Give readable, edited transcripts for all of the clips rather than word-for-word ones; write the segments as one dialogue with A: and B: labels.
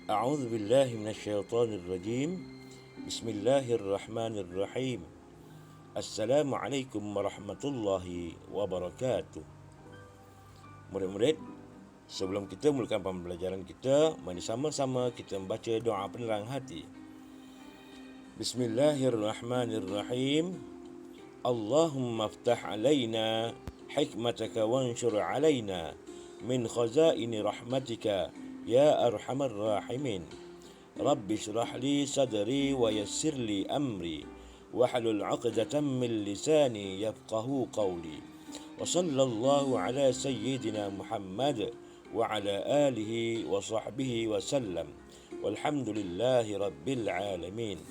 A: أعوذ بالله من الشيطان الرجيم. بسم الله الرحمن الرحيم. السلام عليكم ورحمة الله wabarakatuh. Murid-murid, sebelum kita mulakan pembelajaran kita, mari sama-sama kita membaca doa penerang hati. Bismillahirrahmanirrahim. Allahumma aftah alaina hikmataka wanshur alaina min khazaini rahmatika ya arhamar rahimin. Rabbi shrah li sadri wa yassir li amri wahlul 'uqdatam min lisani yafqahu qawli. Wa sallallahu ala sayyidina Muhammad wa ala alihi wa sahbihi wa sallam. Walhamdulillahi rabbil alamin.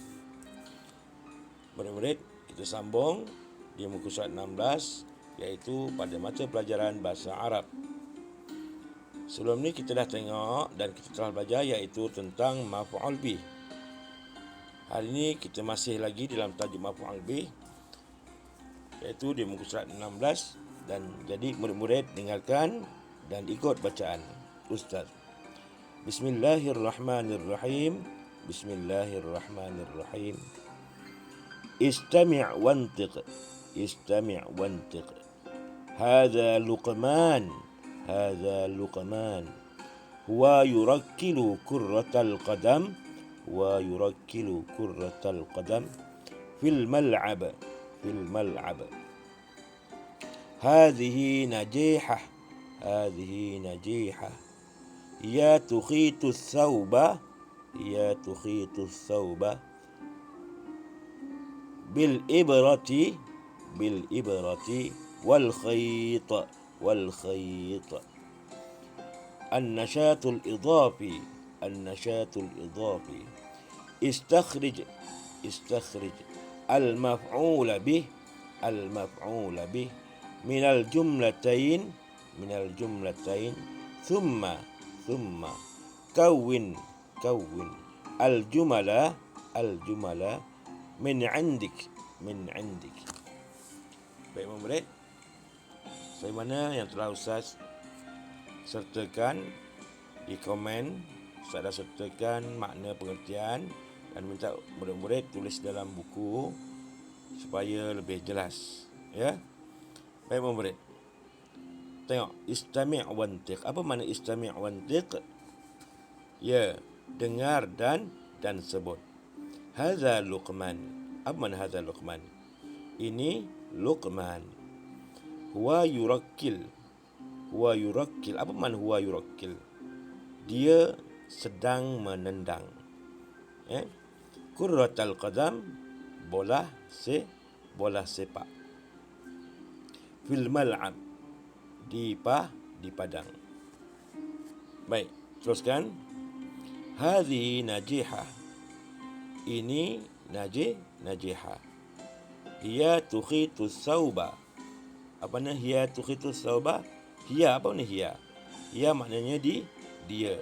A: Murid-murid, kita sambung di muka surat 16, iaitu pada mata pelajaran bahasa Arab. Sebelum ni kita dah tengok dan kita telah belajar iaitu tentang maf'ul bih. Hari ini kita masih lagi dalam tajuk maf'ul bih, iaitu di muka surat 16, dan jadi murid-murid dengarkan dan ikut bacaan Ustaz. Bismillahirrahmanirrahim. Bismillahirrahmanirrahim. Istami' wantiq. Istami' wantiq. Hadha Luqman. هذا لقمان هو يركل كرة القدم ويركل كرة القدم في الملعب هذه نجيحة هذه نجيحة يا تخيط الثوب بالإبرة والخيط النشاط الإضافي استخرج المفعول به من الجملتين ثم كون الجمل من عندك. Baik murid, sebagaimana yang telah Ustaz sertakan di komen, Ustaz dah sertakan makna pengertian dan minta murid-murid tulis dalam buku supaya lebih jelas. Ya. Baik murid, tengok istami' wantiq. Apa makna istami' wantiq? Ya, dengar dan sebut. Hadza Luqman. Apa makna hadza Luqman? Ini Luqman. Huwa yurakkil. Apa makna huwa yurakkil? Dia sedang menendang. Kurratal qadam, bola sepak. Fil mal'ab, di padang. Baik, teruskan. Hadhihi najihah. Ini najihah. Hiya tukhitu thawba. Apa makna hiya tukhitu thawba? Hiya, apa makna hiya? Hiya maknanya dia.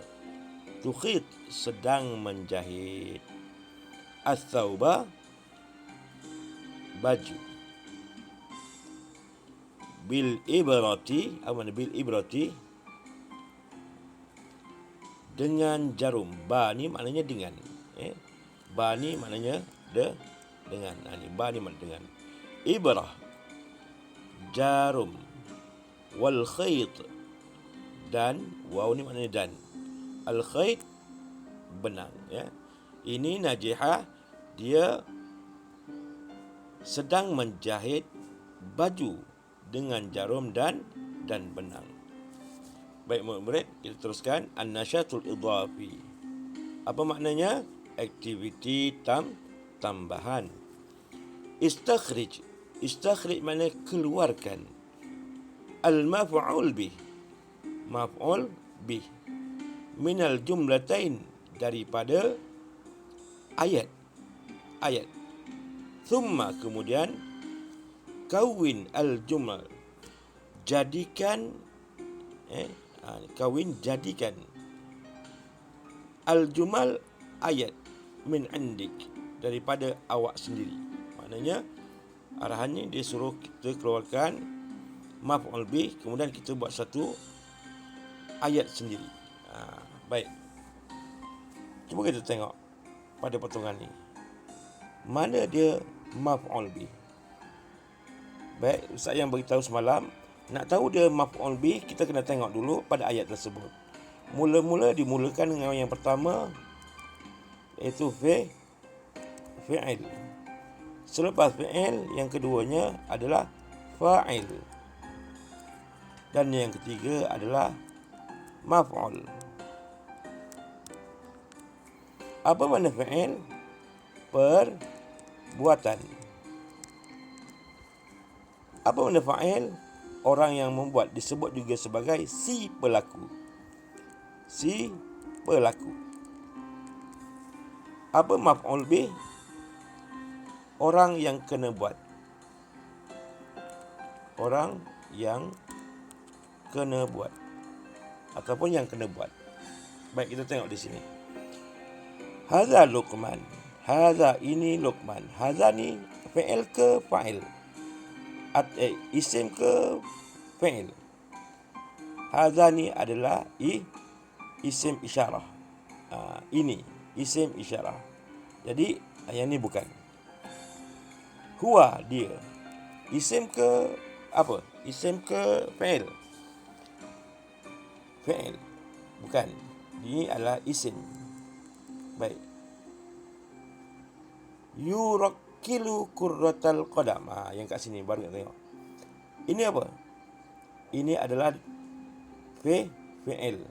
A: Tukhit, sedang menjahit. As-thawba, baju. Bil ibrati, apa makna bil ibrati? Dengan jarum. Ba ni maknanya dengan. Ba ni maknanya dengan. Ba ni maknanya dengan. Ibrah, jarum. Wal khayt, dan waw ni maknanya dan. Al khayt, benang. Ini najihah, dia sedang menjahit baju dengan jarum dan benang. Baik murid, kita teruskan. An-nasyatul idhafi. Apa maknanya? Aktiviti tambahan. Istakhrij maknanya keluarkan. Al-maf'ul bih, minal jumlatain, daripada ayat. Thumma, kemudian, kawin al-jumal, jadikan al-jumal, ayat, min indik, daripada awak sendiri. Maknanya arahannya dia suruh kita keluarkan maf'ul bih, kemudian kita buat satu ayat sendiri. Baik. Cuba kita tengok pada potongan ni. Mana dia maf'ul bih? Baik, Ustaz yang beritahu semalam, nak tahu dia maf'ul bih, kita kena tengok dulu pada ayat tersebut. Mula-mula dimulakan dengan yang pertama, iaitu fi'il. Selepas fi'il, yang keduanya adalah fa'il. Dan yang ketiga adalah maf'ul. Apa makna fi'il? Perbuatan. Apa makna fa'il? Orang yang membuat, disebut juga sebagai si pelaku. Si pelaku. Apa maf'ul bih? Orang yang kena buat. Orang yang kena buat. Ataupun yang kena buat. Baik, kita tengok di sini. Hadza Luqman. Hadza, ini Luqman. Hadza ni fi'il ke fa'il? Isim ke fi'il? Hadza ni adalah isim isyarah. Ini isim isyarah. Jadi yang ni bukan. Huwa, dia. Isim ke apa? Isim ke fi'il? Fi'il. Bukan. Ini adalah isim. Baik. Yurakkilu kurratal qadam. Yang kat sini baru nak tengok. Ini apa? Ini adalah fi'il.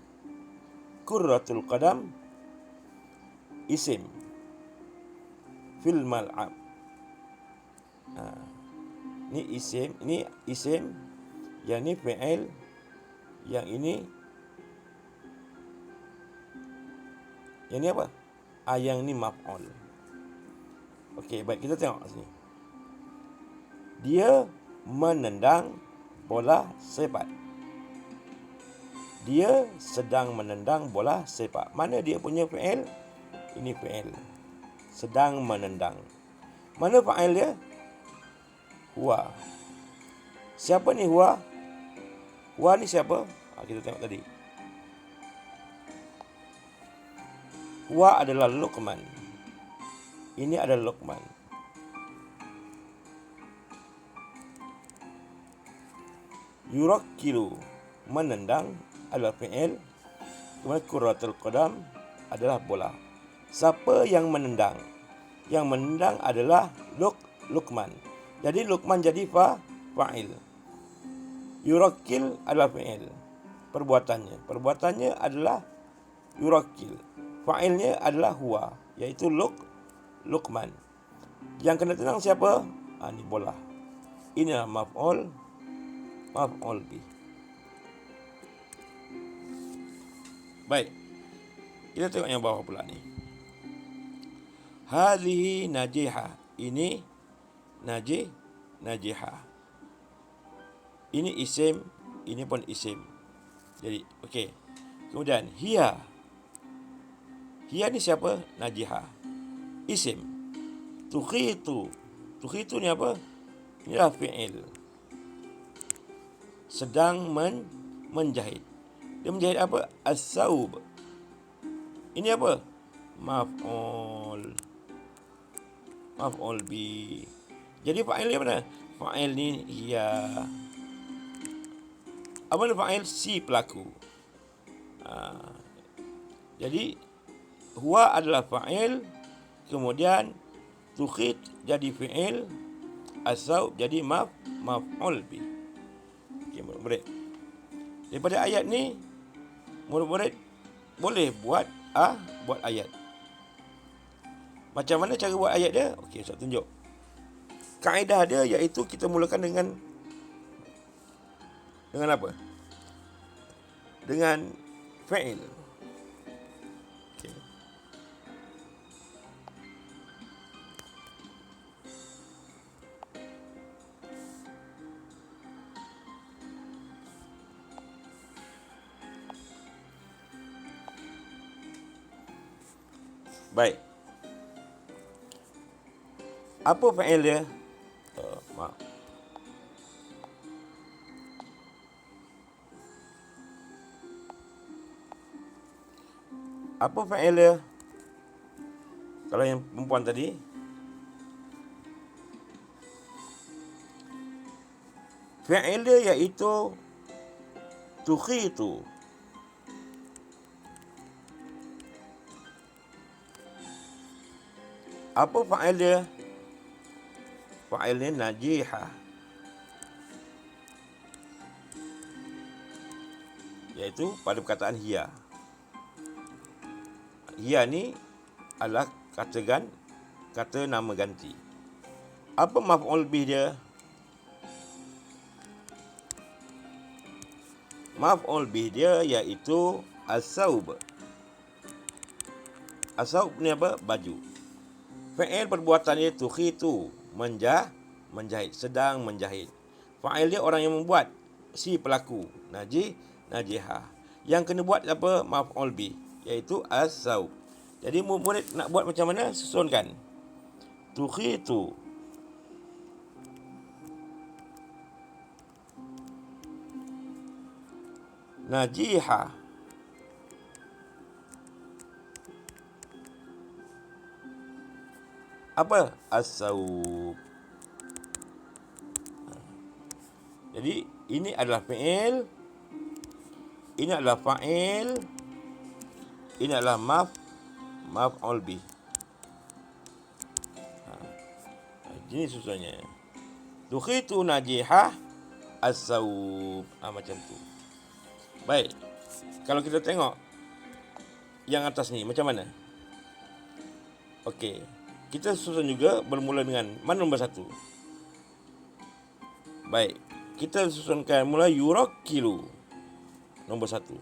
A: Kurratul qadam isim. Fil mal'ab. Ini isim, ini isim. Yang ini fi'il. Yang ini apa? Yang ni maf'ul. Okey, baik, kita tengok sini. Dia menendang bola sepak. Dia sedang menendang bola sepak. Mana dia punya fi'il? Ini fi'il. Sedang menendang. Mana fa'il dia? Huwa. Siapa ni huwa? Huwa ni siapa? Kita tengok tadi. Huwa adalah Luqman. Ini adalah Luqman. Yurakkilu, menendang, adalah fi'il. Kemudian kurratul qadam adalah bola. Siapa yang menendang? Yang menendang adalah Luqman. Jadi Luqman jadi fa'il. Yurakkil adalah fi'il. Perbuatannya adalah yurakkil. Fa'ilnya adalah huwa, iaitu Luqman. Yang kena tendang siapa? Ini bola. Inilah maf'ul bih. Baik. Kita tengok yang bawah pula ni. Hadhihi najihah. Ini najihah. Ini isim, ini pun isim. Jadi, okey. Kemudian hiya. Hiya ni siapa? Najihah. Isim. Tukhitu. Tukhitu ni apa? Inilah fi'il. Sedang menjahit. Dia menjahit apa? As-saub. Ini apa? Maf'ul bi. Jadi fa'il ni mana? Fa'il ni hiya. Apa ni fa'il? Si pelaku. Jadi huwa adalah fa'il, kemudian tukhit jadi fi'il, as-saub jadi maf'ul bi. Okey, murid-murid. Daripada ayat ni, murid-murid boleh buat ayat. Macam mana cara buat ayat dia? Okey, saya tunjuk. Kaedah dia iaitu kita mulakan dengan apa? Dengan fi'il. Okey. Baik. Apa fa'il dia? Maaf. Apa fa'il dia? Kalau yang perempuan tadi, fi'il dia iaitu tukhitu. Apa fa'il dia? Fa'il dia najihah, iaitu pada perkataan hiya. Hiya ni adalah kata nama ganti. Apa maf'ul bih dia? Maf'ul bih dia iaitu as-saub. As-saub ni apa? Baju. Fi'il perbuatan dia tukhitu, menjahit, sedang menjahit. Fa'il dia orang yang membuat, si pelaku, najihah. Yang kena buat apa? Maf'ul bih, iaitu as-saub. Jadi murid nak buat macam mana? Susunkan. Tukhitu, najihah, apa? As-saub. Jadi ini adalah fi'il, ini adalah fa'il, ini adalah maf'ul bih. Ini susunannya. Tukhitu najihah as-saub. Macam tu. Baik. Kalau kita tengok yang atas ni macam mana? Okey. Kita susun juga bermula dengan mana nombor satu? Baik. Kita susunkan mula yurakkilu. Nombor satu.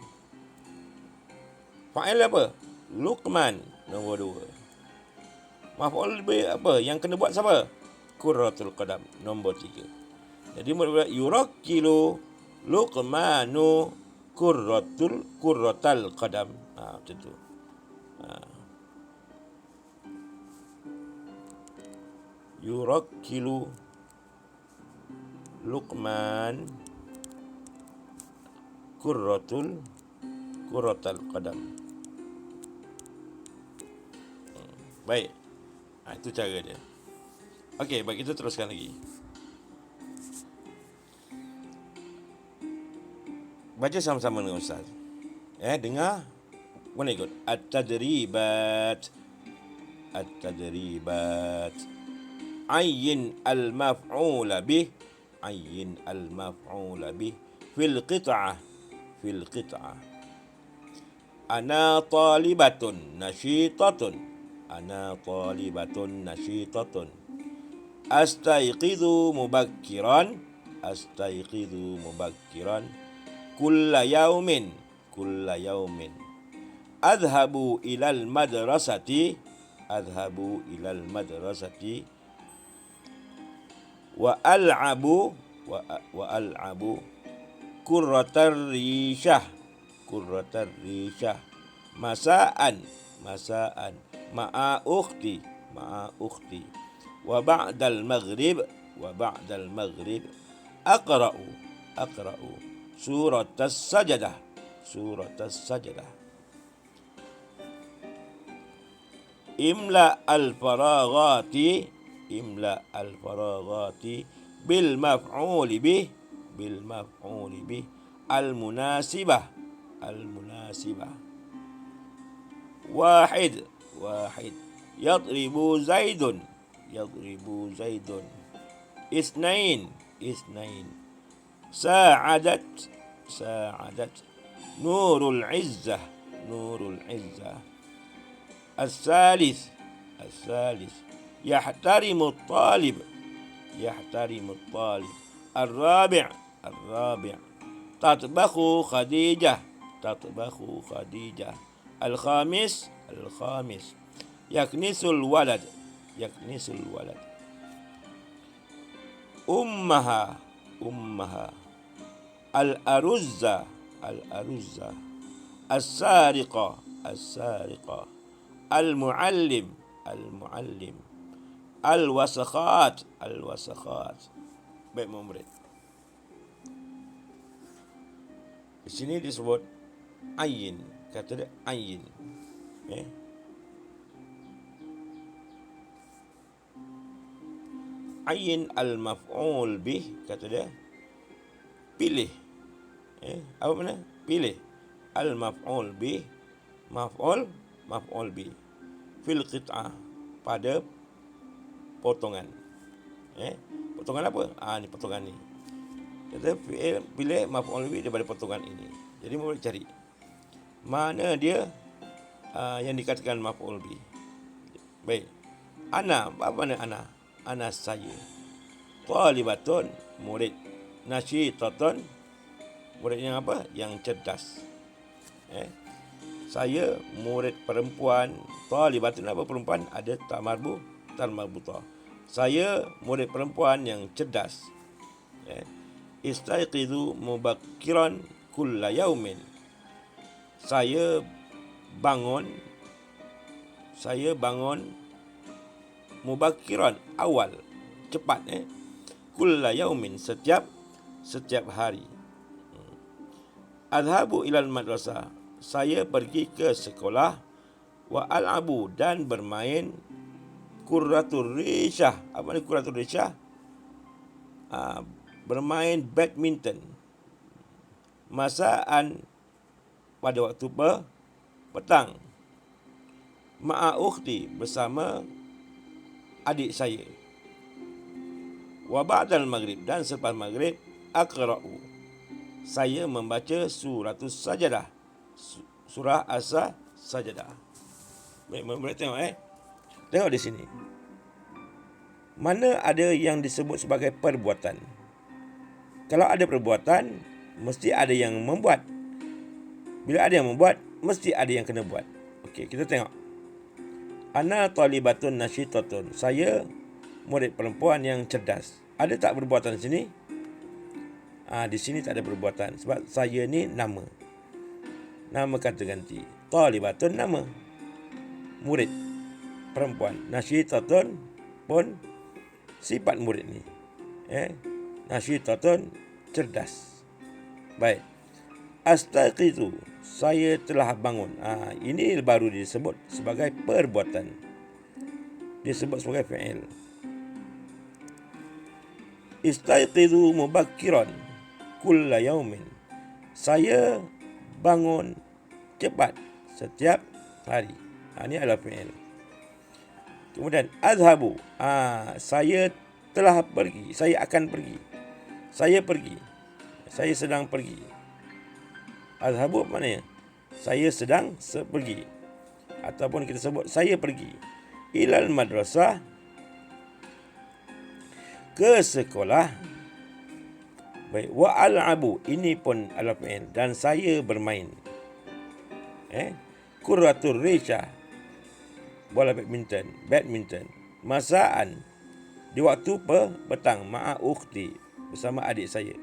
A: Fa'il apa? Luqman. Nombor dua. Maf'ul bih apa? Yang kena buat siapa? Qurratul qadam. Nombor tiga. Jadi mula yurakkilu Luqmanu qurratal qadam. Macam tu. Yurakkilu Luqman qurratal qadam. Baik. Itu cara dia. Okey, baik, kita teruskan lagi. Baca sama-sama dengan Ustaz. Dengar. Mana ikut? At-tadribat. Ayyin al-maf'ula bih. Ayyin al-maf'ula bih. Fil qit'ah. Ana talibatun nashitatun. Astayqidhu mubakkiran. Kulla yaumin. Adhabu ilal madrasati. Wa al'abu kurratar rishah. Masa'an ma'a ukhti. Wa ba'dal maghrib aqra'u suratas sajadah. Imla al-faraghati bil maf'uli bih al-munasibah. Wahid yadribu zaidun. Isnain sa'adat nurul izzah. As-salis yahtarimu at-talib. Ar-rabi' tatbakhu khadijah. Al-khamis yaknisul walad. Ummaha al-aruzza. As-sariqa al-muallim. Al-wasakhat. Baik, murid. Di sini disebut ayin. Kata dia ayin. ayin al-maf'ul bih, kata dia, pilih. Apa mana? Pilih. Al-maf'ul bih, maf'ul bih. Fil qit'ah, pada potongan. Potongan apa? Ni potongan ni. Kata pilih maf'ul bih daripada potongan ini. Jadi boleh cari mana dia yang dikatakan maf'ul bih. Baik. Ana, apa makna ana? Ana saya. Talibatun, murid. Nasyitatun, murid yang apa? Yang cerdas. Saya murid perempuan. Talibatun apa perempuan? Ada tak marbutah. Saya murid perempuan yang cerdas. Istaiqidhu mubakkiran kulla yaumin. Saya bangun mubakkiran, awal, cepat, kulla yaumin, setiap hari. Adhabu ilal madrasah, saya pergi ke sekolah. Wa al'abu, dan bermain. Qurratul risyah, apa ni qurratul risyah? Bermain badminton. Masaan, pada waktu petang. Ma'a ukhti, bersama adik saya. Wa ba'dal maghrib, dan selepas maghrib. Aqra'u, saya membaca suratus sajadah, surah as-sajadah. Baik, boleh tengok Tengok di sini. Mana ada yang disebut sebagai perbuatan? Kalau ada perbuatan, mesti ada yang membuat. Bila ada yang membuat, mesti ada yang kena buat. Okey, kita tengok. Ana talibatun nasyitatun, saya murid perempuan yang cerdas. Ada tak perbuatan di sini? Di sini tak ada perbuatan, sebab saya ni nama kata ganti. Talibatun, nama, murid perempuan. Nasyitatun pun sifat murid ni. Nasyitatun, cerdas. Baik. Astaqizu, saya telah bangun. Ini baru disebut sebagai perbuatan. Disebut sebagai fi'il. Istaiqizu mubakkiran kulla yaumin. Saya bangun cepat setiap hari. Ini adalah fi'il. Kemudian azhabu, saya telah pergi, saya akan pergi. Saya pergi. Saya sedang pergi. Azhabu apa maknanya? Saya sedang pergi. Ataupun kita sebut saya pergi. Ilal madrasah, ke sekolah. Baik, wa al'abu, ini pun ala fi'il, dan saya bermain. Qurratul risyah, bola badminton. Masaan, di waktu petang. Ma'a ukhti, bersama adik saya.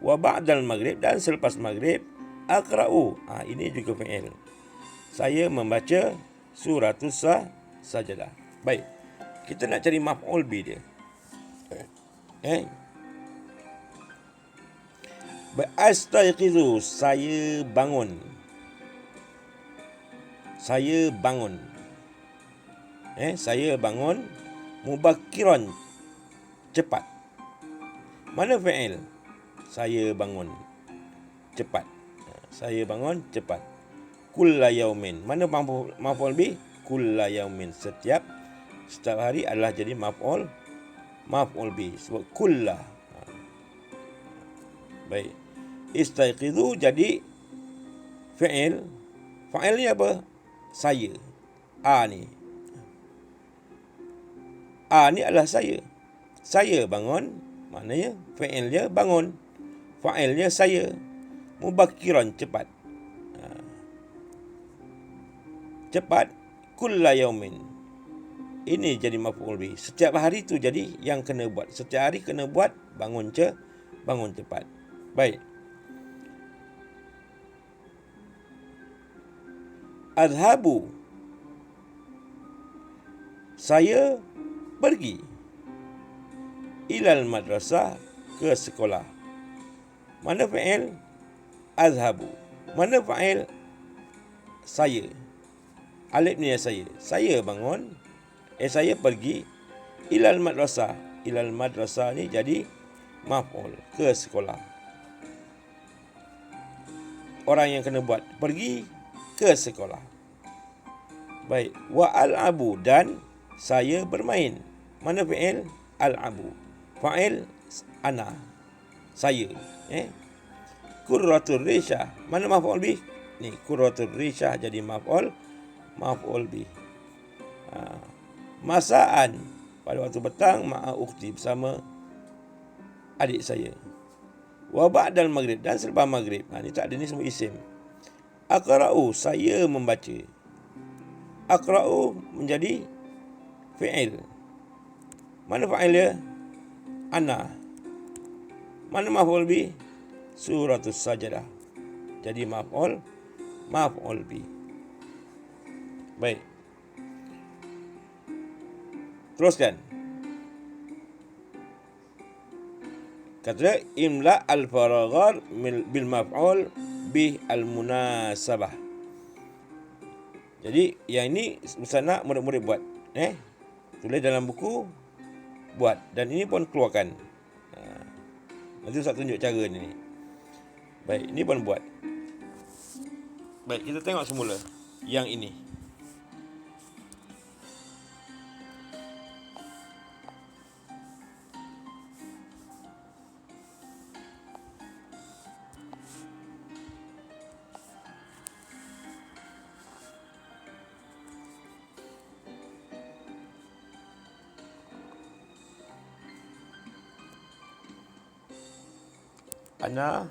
A: Wa ba'dal maghrib, dan selepas maghrib. Aqra'u, ini juga fi'il. Saya membaca suratus sajadah. Baik, kita nak cari maf'ul bi dia. Astaiqizu, saya bangun. Saya bangun. Mubakkiran, cepat. Mana fi'il? Saya bangun cepat. Saya bangun cepat. Kulla yaumin, mana maf'ul bi? Kulla yaumin, setiap hari adalah jadi maf'ul bi. Sebab kulla. Baik. Istaiqizu jadi fi'il. Fa'il ni apa? Saya. Ni adalah saya. Saya bangun, maknanya fi'ilnya bangun. Fa'ilnya saya. Mubakkiran, cepat. Cepat. Kulla yaumin, ini jadi maf'ul bi. Setiap hari tu jadi yang kena buat. Setiap hari kena buat, bangun cepat. Baik. Adhabu, saya pergi. Ilal madrasah, ke sekolah. Mana fa'il? Azhabu. Mana fa'il? Saya. Alif ni saya. Saya bangun. Saya pergi. Ilal madrasah, ilal madrasah ni jadi maf'ul, ke sekolah. Orang yang kena buat, pergi ke sekolah. Baik, wa al'abu, dan saya bermain. Mana fi'il? Al'abu. Fa'il ana, saya. Qurratul risyah, mana maf'ul bih? Ni qurratul risyah jadi maf'ul bih. Masaan, pada waktu petang, ma'a ukhti, bersama adik saya. Wa ba'dal maghrib, dan selepas maghrib. Ni tak ada, ni semua isim. Aqra'u, saya membaca. Aqra'u menjadi fi'il. Mana fa'il dia? Ana. Mana maf'ul bih? Suratul Sajadah. Jadi maf'ul bih. Baik. Teruskan. Kata imla al-faraghat bil maf'ul bih al-munasabah. Jadi yang ini Ustaz nak murid-murid buat. Tulis dalam buku, buat. Dan ini pun keluarkan. Nanti Ustaz tunjuk cara ni. Baik, ini pun buat. Baik, kita tengok semula yang ini. Ana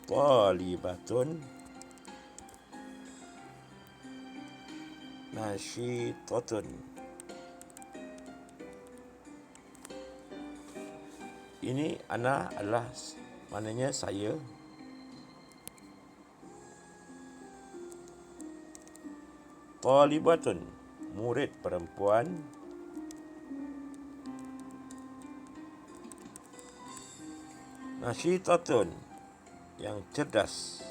A: talibatun nasyitatun. Ini ana adalah maknanya saya. Talibatun, murid perempuan. Nasyitatun, yang cerdas.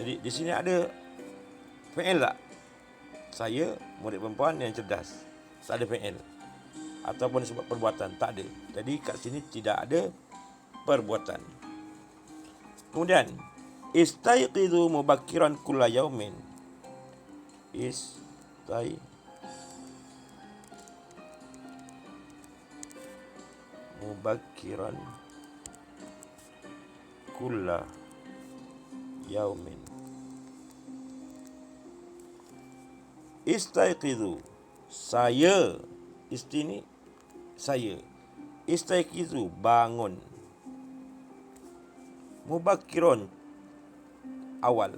A: Jadi di sini ada fi'il tak? Saya murid perempuan yang cerdas. Tak ada fi'il. Ataupun sebab perbuatan, tak ada. Jadi kat sini tidak ada perbuatan. Kemudian istayqizu mubakkiran kulla yaumin. Mubakkiran kulla yaumin. Istayqizu, saya. Isti ni saya. Istayqizu, bangun. Mubakkiran, awal.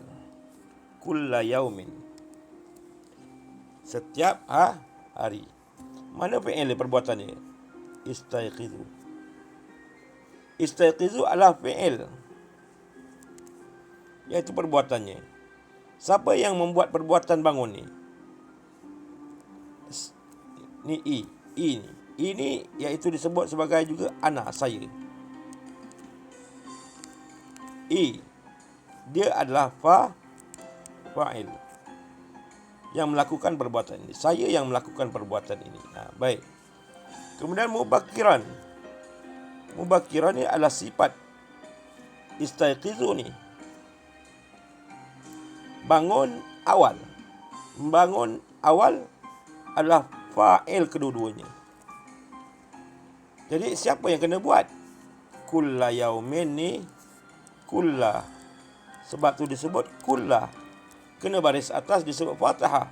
A: Kulla yaumin, setiap hari. Mana fi'il perbuatan ni? Istayqizu. Istayqizu adalah fi'il, iaitu perbuatannya. Siapa yang membuat perbuatan bangun ni? Ni i ni. I ni iaitu disebut sebagai juga ana, saya. I, dia adalah fa'il yang melakukan perbuatan ini. Saya yang melakukan perbuatan ini. Baik. Kemudian mubakkiran. Mubakkiran ni adalah sifat istayqizu ni. Bangun awal. Bangun awal adalah fa'il kedua-duanya. Jadi siapa yang kena buat? Kulla yaumin ni, kulla. Sebab tu disebut kulla. Kena baris atas disebut fathah.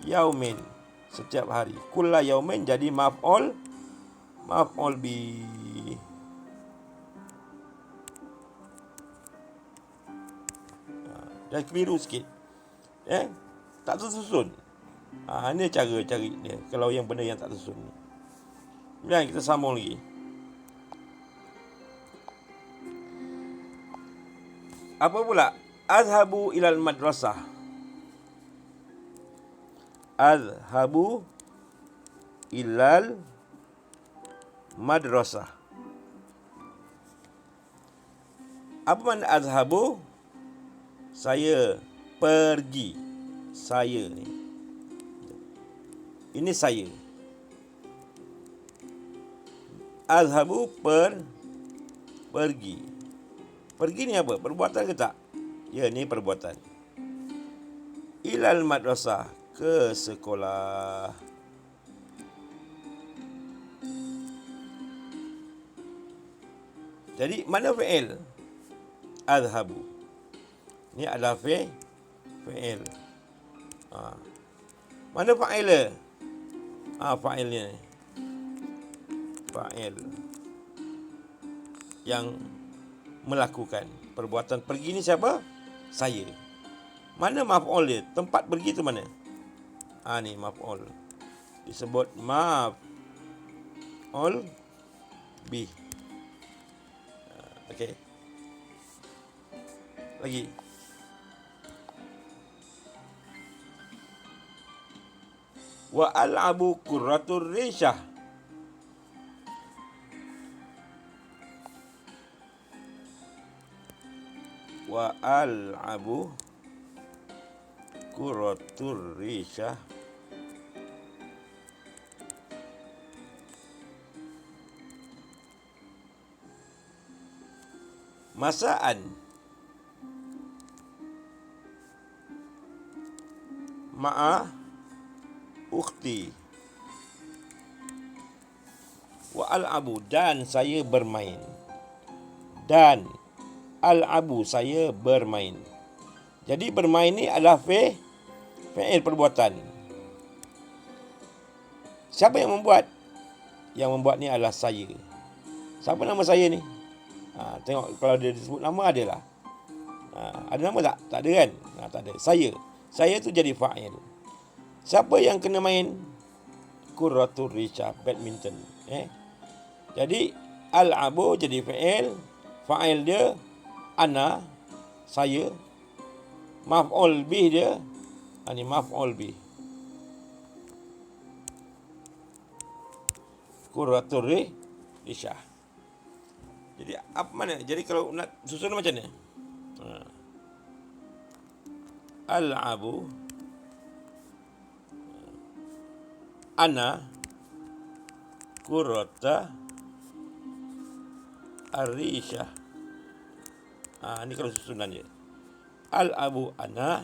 A: Yaumin, setiap hari. Kulla yaumin jadi maf'ul bi. Dan keliru sikit. Tak tersusun. Ini cara cari dia. Kalau yang benda yang tak tersusun ni. Kemudian kita sambung lagi. Apa pula? Azhabu ilal madrasah. Azhabu ilal madrasah. Apa makna azhabu? Saya pergi. Saya ni. Ini saya. Azhabu pergi. Pergi ni apa? Perbuatan ke tak? Ya, ni perbuatan. Ilal madrasah, ke sekolah. Jadi mana fi'il? Azhabu. Ni adalah fi'il. Mana fa'il? Fa'ilnya ni. Fa'il yang melakukan perbuatan pergi ni siapa? Saya. Mana maf'ul dia? Tempat pergi tu mana? Ni maf'ul. Disebut maf'ul bih. Okey. Lagi. Wa al'abu qurratur rishah. Wa al'abu qurratur rishah. Masaan. Ma'a ukhti. Wa al'abu, dan saya bermain. Dan al'abu, saya bermain. Jadi bermain ni adalah fi'il perbuatan. Siapa yang membuat? Yang membuat ni adalah saya. Siapa nama saya ni? Tengok kalau dia disebut nama adalah. Ada nama tak? Tak ada kan? Tak ada. Saya. Saya tu jadi fa'il. Siapa yang kena main? Qurratur rishah, badminton. Jadi al-abu jadi fi'il. Fa'il dia ana, saya. Maf'ul bih dia, ini maf'ul bih. Qurratur rishah. Jadi apa mana? Jadi kalau nak susun macam ni. Al-abu ana qurrata ar-rishah. Ni kalau susunan dia. Al-abu ana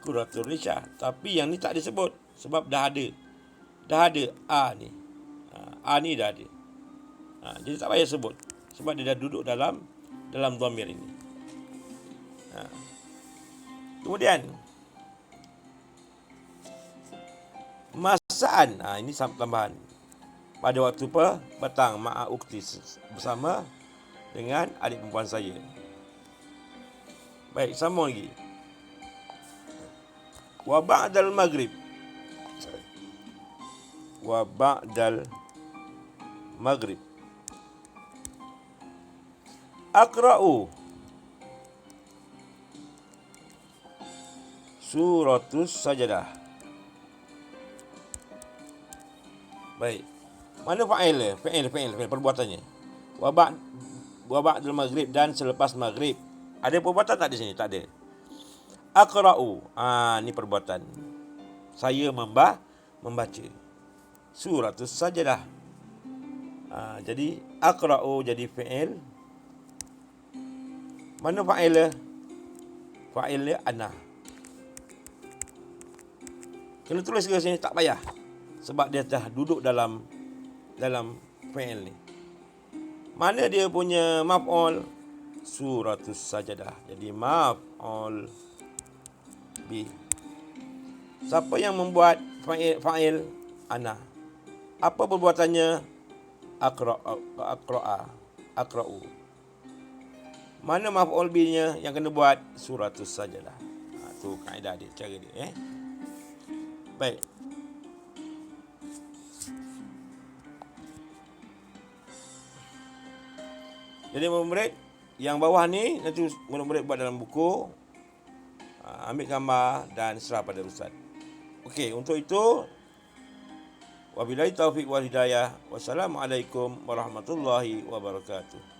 A: qurratur rishah. Tapi yang ni tak disebut sebab dah ada. Dah ada ni. Ni dah ada. Jadi tak payah sebut sebab dia dah duduk dalam dhamir ini. Kemudian masaan, ini tambahan. Pada waktu petang, ma'a ukti, bersama dengan adik perempuan saya. Baik, sambung lagi. Wa ba'dal maghrib. Wa ba'dal maghrib. Aqra'u suratus sajadah. Baik. Mana fa'il dia? Fi'il perbuatannya. Wa ba'dal maghrib, dan selepas maghrib. Ada perbuatan tak di sini? Tak ada. Aqra'u. Ni perbuatan. Saya membaca. Suratus sajadah. Jadi aqra'u jadi fi'il. Mana fa'il dia? Fa'il dia ana. Kena tulis ke sini, tak payah. Sebab dia dah duduk dalam fi'il ni. Mana dia punya maf'ul? Suratus sajadah. Jadi maf'ul bi. Siapa yang membuat fa'il? Ana. Apa perbuatannya? Aqra'u. Mana maf'ul bi-nya yang kena buat? Suratus sajadah. Tu kaedah dia, cara dia. Baik. Jadi murid yang bawah ni nanti murid-murid buat dalam buku, ambil gambar dan serah pada ustaz. Okey, untuk itu wabillahi taufiq wal hidayah. Wassalamualaikum warahmatullahi wabarakatuh.